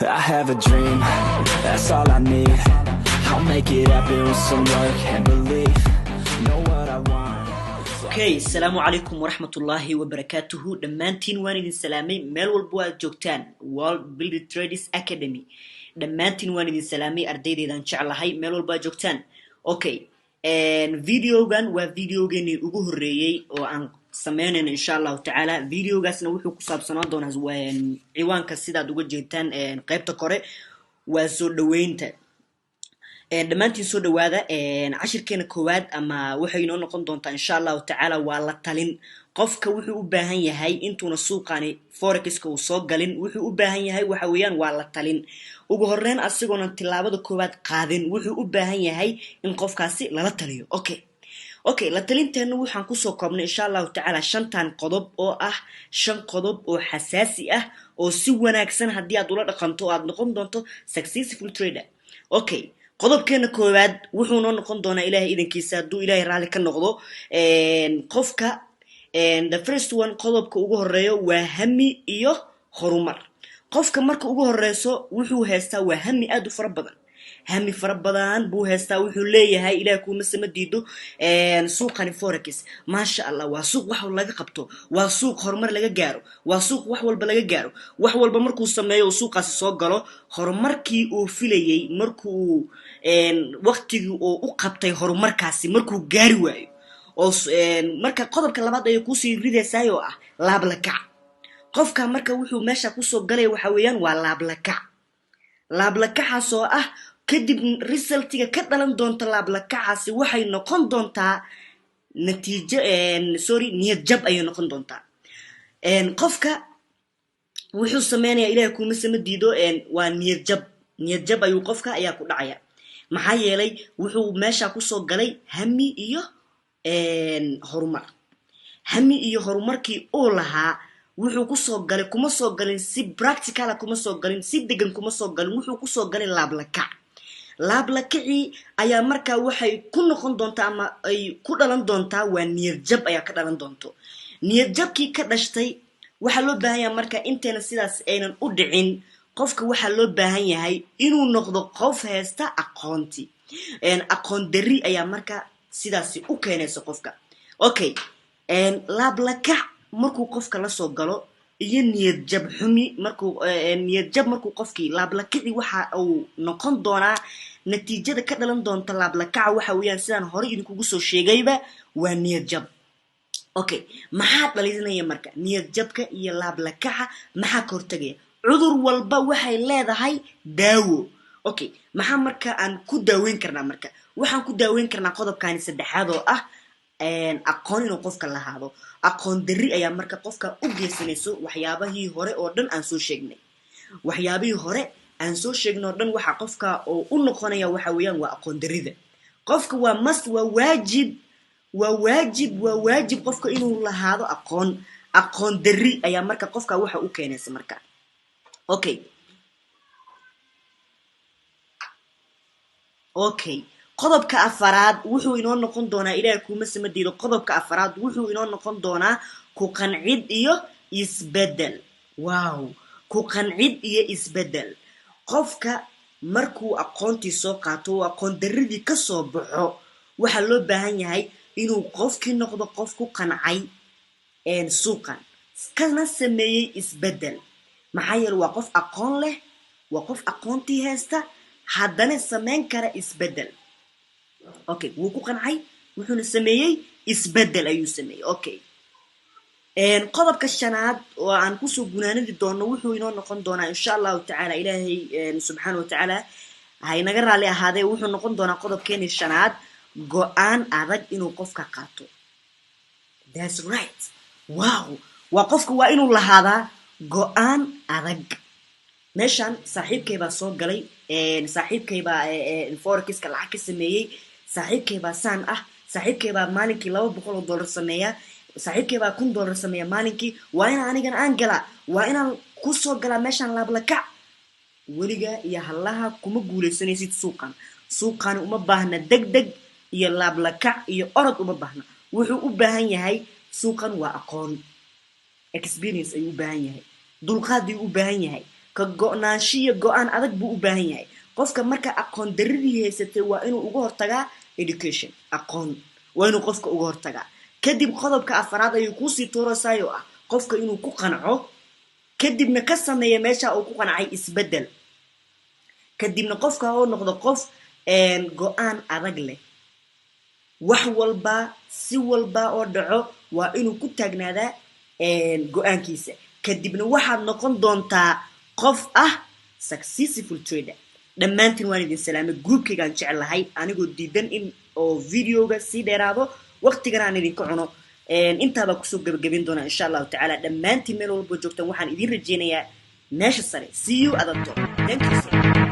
I have a dream, that's all I need. I'll make it happen with some work and belief. Know what I want. Okay, assalamu alaikum warahmatullahi wabarakatuh. Dhammaantiin waan idin salaamay meel walba aad joogtaan. World Builder Traders Academy. Dhammaantiin waan idin salaamay ardaydeedan jeclahay meel walba aad joogtaan. Okay, videogan waa videogeeni ugu horeeyay oo aan sameynayno insha Allah ta'ala. Videogaasna wuxuu ku saabsanaan doonaa ciwaanka sidaad uga jeedtaan qaybta kore waa soo dhaweynta. dhammaantiin soo dhawaada cashirkeena koowaad ama waxay inoo noqon doontaa insha Allah ta'ala waa la talin. qofka wuxuu u baahan yahay intuuna suuqani forex-ka uu soo galin wuxuu u baahan yahay waxa weeyaan waa la talin. ugu horeyn asigoona tilaabada koowaad qaadin wuxuu u baahan yahay in qofkaasi lala taliyo. Okay, la talinteena waxaan ku soo koobnay insha Allah ta'ala 5 qodob oo ah 5 qodob oo xasaasi ah oo si wanaagsan hadii aad ula dhaqanto aad noqon doonto successful trader. Okay, qodobkeena koowaad wuxuu noo noqon doonaa Ilaahay idankiisa haduu Ilaahay raali ka noqdo qofka the first one qodobka ugu horeeyo waa hami iyo horumar. qofka marka ugu horeyso wuxuu haystaa waa hami aad u fara badan. hami fara badan buu haystaa wuxuu leeyahay Ilaahay kuma samadiido suuqani forex ma sha Allah waa suuq wax laga qabto waa suuq horumar laga gaaro waa suuq wax walba laga gaaro wax walba markuu sameeyo suuqaasi soo galo horumarkii uu filayay markuu waqtigii uu u qabtay horumarkaasi markuu gaari waayo oo marka qodobka labaad ay ku sii ridaysaa oo ah laab la kac. qofka marka wuxuu meesha ku soo galay waxa weeyaan waa laab la kac. laab la kacaas oo ah kadib resultiga ka dhalan doonta laab la kacaasi waxay noqon doontaa natiijo niyad jab ay noqon doontaa. qofka wuxuu sameeyaa Ilaahay kuma samadiido waa niyad jab ayuu qofka ayaa ku dhacaya maxaa yeelay wuxuu meesha ku soo galay hami iyo horumar. hami iyo horumarkii uu lahaa wuxuu ku soo galay kuma soo galin si practical kuma soo galin si degan kuma soo galin wuxuu ku soo galay laab la kac. laab la kici ayaa marka waxay ku noqon doontaa ama ay ku dhalan doontaa waa niyad jab ayaa ka dhalan doonto. niyad jabkii ka dhashtay waxa loo baahan yahay marka inteena sidaas aynan u dhicin qofka waxa loo baahan yahay inuu noqdo qof haysta aqoonti. aqoon dari ayaa marka sidaas u keenaysa qofka. Okay, laab la kac markuu qofka la soo galo iyo niyad jab xumi markuu qofkii laab la kici waxa uu noqon doonaa natiijada ka dhalan doonta laab la kac waxa weeyaan sidaan hore idinku soo sheegayba waa niyad jab. Okay, maxaa dhalinaya marka niyad jabka iyo laab la kaca maxaa ka hortagaya? cudur walba waxay leedahay daawo. Okay, maxaa marka aan ku daaweyn karnaa marka waxaan ku daaweyn karnaa qodobkani saddexaad oo ah aqoon inuu qofka lahaado. aqoon dari ayaa marka qofka u geysanayso waxyaabahii hore oo dhan aan soo sheegnay. waxyaabihii hore aan soo sheegnay oo dhan waxa qofka oo u noqonaya waxa weeyaan waa aqoon darida. qofka waa waajib qofka inuu lahaado aqoon dari ayaa marka qofka waxa u keenaysa marka. Okay, qodobka afaraad wuxuu inoo noqon doonaa Ilaahay kuma samadiido qodobka afaraad wuxuu inoo noqon doonaa ku qancid iyo isbedel. Wow, ku qancid iyo isbedel. qofka markuu aqoontii soo qaato oo aqoon daridii ka soo baxo waxa loo baahan yahay inuu qofkii noqdo qof ku qancay suuqan kana sameeyay isbedel. maxaa yeelay waa qof aqoon leh waa qof aqoontii haysta haddana sameyn kara isbedel. Okay, wuu ku qancay wuxuuna sameeyay isbedel ayuu sameeyay. Okay, qodobka shanaad oo aan ku soo gunaanadi doono wuxuu inoo noqon doonaa insha Allah ta'ala Ilaahay subhanahu wa ta'ala hay naga raali ahaadee wuxuu noqon doonaa qodobkeena shanaad go'aan adag inuu qofka qaato. That's right. Wow, waa qofka waa inuu lahaadaa go'aan adag. meeshan saaxiibkay baa soo galay saaxiibkay baa forex-ka lacag ka sameeyay saaxiibkay baa saan ah saaxiibkay baa maalinkii $200 sameeya saaxiibkay baa $1,000 sameeya maalinkii waa in anigana aan galaa waa inaan ku soo galaa meeshan laab la kac. weliga iyo halaha kuma guuleysanaysid suuqan uma baahna degdeg iyo laab la kac iyo orod uma baahna. wuxuu u baahan yahay suuqan waa aqoon experience ayuu u baahan yahay dulqaad ayuu u baahan yahay ka go'naanshiyo go'aan adag buu u baahan yahay qofka marka aqoon daridii haysatay waa inuu uga hortagaa education aqoon waa inuu qofka uga hortagaa kadib qodobka afraad ayuu ku sii toorasaayo ah qofka inuu ku qanco kadibna ka sameeyo meesha uu ku qancay isbedel kadibna qofka oo noqdo qof go'aan adag leh wax walba si walba oo dhaco waa inuu ku taagnaadaa go'aankiisa kadibna waxaad noqon doontaa qof ah successful trader dhammaantiin waan idin salaamay groupkaygaan jecelahay anigoo diidan in oo videoga sii dheeraado waqtigana aan idinka cuno intaaba kusoo gabagabin doona insha allahu tacaala dhammaantiin meel walba joogtaan waxaan idin rajeynayaa meesha sare see you at the top thank you so much